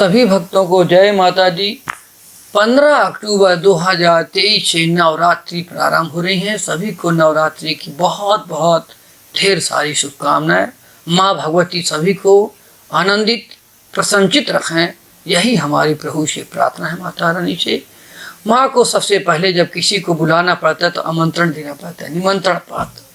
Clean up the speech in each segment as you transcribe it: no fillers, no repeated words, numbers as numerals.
सभी भक्तों को जय माता दी। 15 अक्टूबर 2023 से नवरात्रि प्रारंभ हो रही हैं। सभी को नवरात्रि की बहुत बहुत ढेर सारी शुभकामनाएं। माँ भगवती सभी को आनंदित प्रसन्नचित रखें, यही हमारी प्रभु से प्रार्थना है माता रानी से। माँ को सबसे पहले जब किसी को बुलाना पड़ता है तो आमंत्रण देना पड़ता है, निमंत्रण पात्र।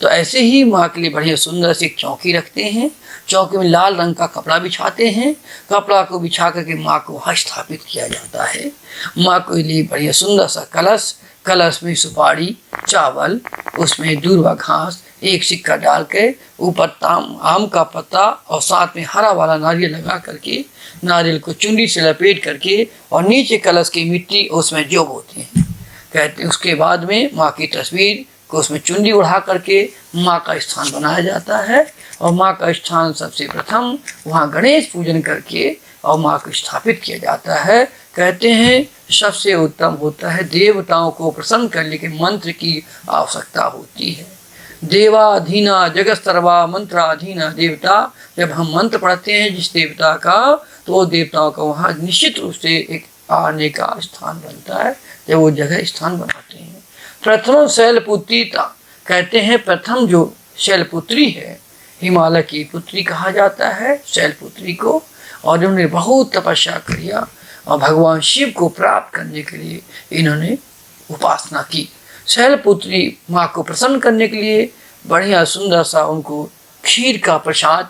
तो ऐसे ही माँ के लिए बढ़िया सुंदर सी चौकी रखते हैं। चौकी में लाल रंग का कपड़ा बिछाते हैं। कपड़ा को बिछा करके माँ को वहाँ स्थापित किया जाता है। माँ के लिए बढ़िया सुंदर सा कलश, कलश में सुपारी, चावल, उसमें दूर्वा घास, एक सिक्का डाल के ऊपर आम का पत्ता और साथ में हरा वाला नारियल लगा करके, नारियल को चुन्नी से लपेट करके और नीचे कलश की मिट्टी उसमें जोब होती है। कहते हैं उसके बाद में माँ की तस्वीर को उसमें चुन्नी उड़ा करके माँ का स्थान बनाया जाता है। और माँ का स्थान सबसे प्रथम वहाँ गणेश पूजन करके और माँ को स्थापित किया जाता है। कहते हैं सबसे उत्तम होता है देवताओं को प्रसन्न करने के मंत्र की आवश्यकता होती है। देवाधीना जगत सर्वा मंत्राधीना देवता, जब हम मंत्र पढ़ते हैं जिस देवता का, तो वो देवताओं का वहाँ निश्चित रूप से एक आने का स्थान बनता है, जब वो जगह स्थान बनाते हैं। प्रथम शैलपुत्रीता, कहते हैं प्रथम जो शैलपुत्री है, हिमालय की पुत्री कहा जाता है शैलपुत्री को। और इन्होंने बहुत तपस्या किया और भगवान शिव को प्राप्त करने के लिए इन्होंने उपासना की। शैलपुत्री माँ को प्रसन्न करने के लिए बढ़िया सुंदर सा उनको खीर का प्रसाद,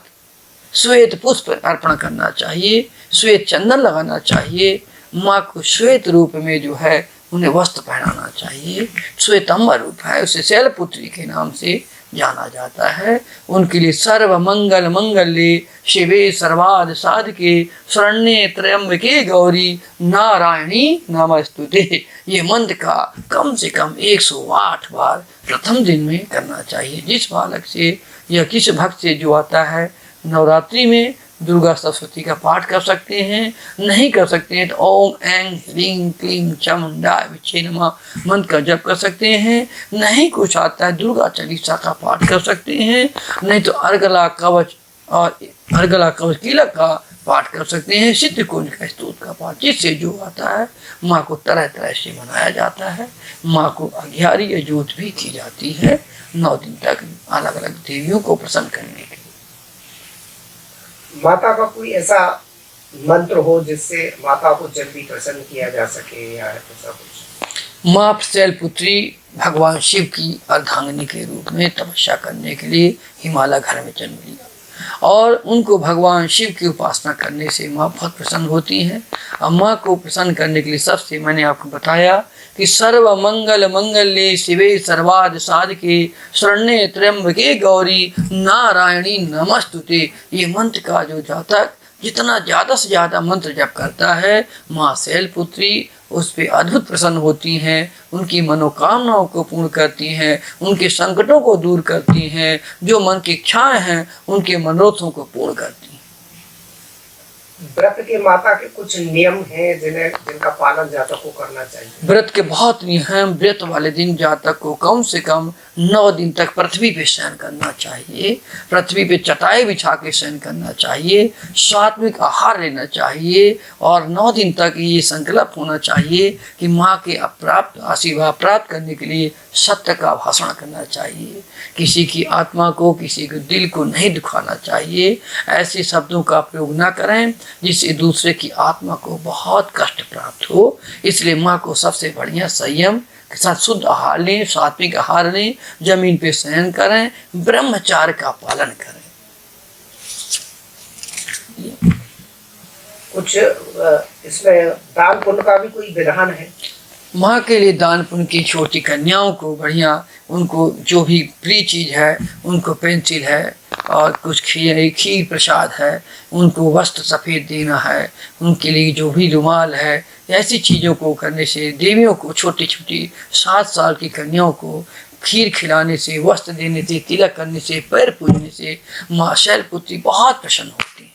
श्वेत पुष्प अर्पण करना चाहिए, श्वेत चंदन लगाना चाहिए। माँ को श्वेत रूप में जो है उन्हें वस्त्र पहनाना चाहिए। श्वेतंबर रूप है, उसे शैलपुत्री के नाम से जाना जाता है। उनके लिए सर्व मंगल मंगल्ये शिवे सर्वार्थ साधके शरण्ये त्र्यंबके गौरी नारायणी नमस्तुते, ये मंत्र का कम से कम 108 बार प्रथम दिन में करना चाहिए। जिस बालक से या किस भक्त से जो आता है, नवरात्रि में दुर्गा सप्तशती का पाठ कर सकते हैं। नहीं कर सकते हैं तो ओम ऐं ह्रीं क्लीं चामुंडाय विच्चे नमः मंत्र का जप कर सकते हैं। नहीं कुछ आता है दुर्गा चालीसा का पाठ कर सकते हैं। नहीं तो अर्गला कवच और अर्गला कवच कीलक का पाठ कर सकते हैं। सिद्धकुंज का स्तोत्र का पाठ, जिससे जो आता है माँ को तरह तरह से मनाया जाता है। माँ को अघ्यारी या जोत भी की जाती है 9 दिन तक अलग अलग देवियों को प्रसन्न करने के लिए। माता का कोई ऐसा मंत्र हो जिससे माता को जल्दी प्रसन्न किया जा सके या ऐसा कुछ? माँ शैलपुत्री भगवान शिव की अर्धांगिनी के रूप में तपस्या करने के लिए हिमालय घर में जन्म लिया और उनको भगवान शिव की उपासना करने से माँ बहुत प्रसन्न होती हैं। और माँ को प्रसन्न करने के लिए सबसे मैंने आपको बताया कि सर्व मंगल मंगल्ये शिवे सर्वार्थ साधके शरण्ये त्र्यंबके गौरी नारायणी नमस्तुते, ये मंत्र का जो जातक जितना ज़्यादा से ज़्यादा मंत्र जप करता है, माँ शैलपुत्री उस पर अद्भुत प्रसन्न होती हैं। उनकी मनोकामनाओं को पूर्ण करती हैं, उनके संकटों को दूर करती हैं, जो मन की इच्छाएं हैं उनके मनोरथों को पूर्ण करती हैं। व्रत के माता के कुछ नियम हैं जिनका पालन जातक को करना चाहिए? व्रत के बहुत नियम। व्रत वाले दिन जातक को कम से कम 9 दिन तक पृथ्वी पे शयन करना चाहिए। पृथ्वी पे चटाई बिछा के शयन करना चाहिए। सात्विक आहार लेना चाहिए और 9 दिन तक ये संकल्प होना चाहिए कि माँ के अप्राप्त आशीर्वाद प्राप्त करने के लिए सत्य का भाषण करना चाहिए। किसी की आत्मा को, किसी के दिल को नहीं दुखाना चाहिए। ऐसे शब्दों का प्रयोग न करें जिससे दूसरे की आत्मा को बहुत कष्ट प्राप्त हो। इसलिए माँ को सबसे बढ़िया संयम के साथ शुद्ध आहार लें, सात्विक आहार लें, जमीन पे शयन करें, ब्रह्मचार्य का पालन करें। कुछ इसमें दान पुण्य का भी कोई विधान है? माँ के लिए दान पुण्य की छोटी कन्याओं को बढ़िया, उनको जो भी प्रिय चीज़ है, उनको पेंसिल है और कुछ खीर प्रसाद है, उनको वस्त्र सफ़ेद देना है, उनके लिए जो भी रुमाल है, ऐसी चीज़ों को करने से देवियों को, छोटी छोटी 7 साल की कन्याओं को खीर खिलाने से, वस्त्र देने से, तिलक करने से, पैर पूजने से माँ शैलपुत्री बहुत प्रसन्न होती है।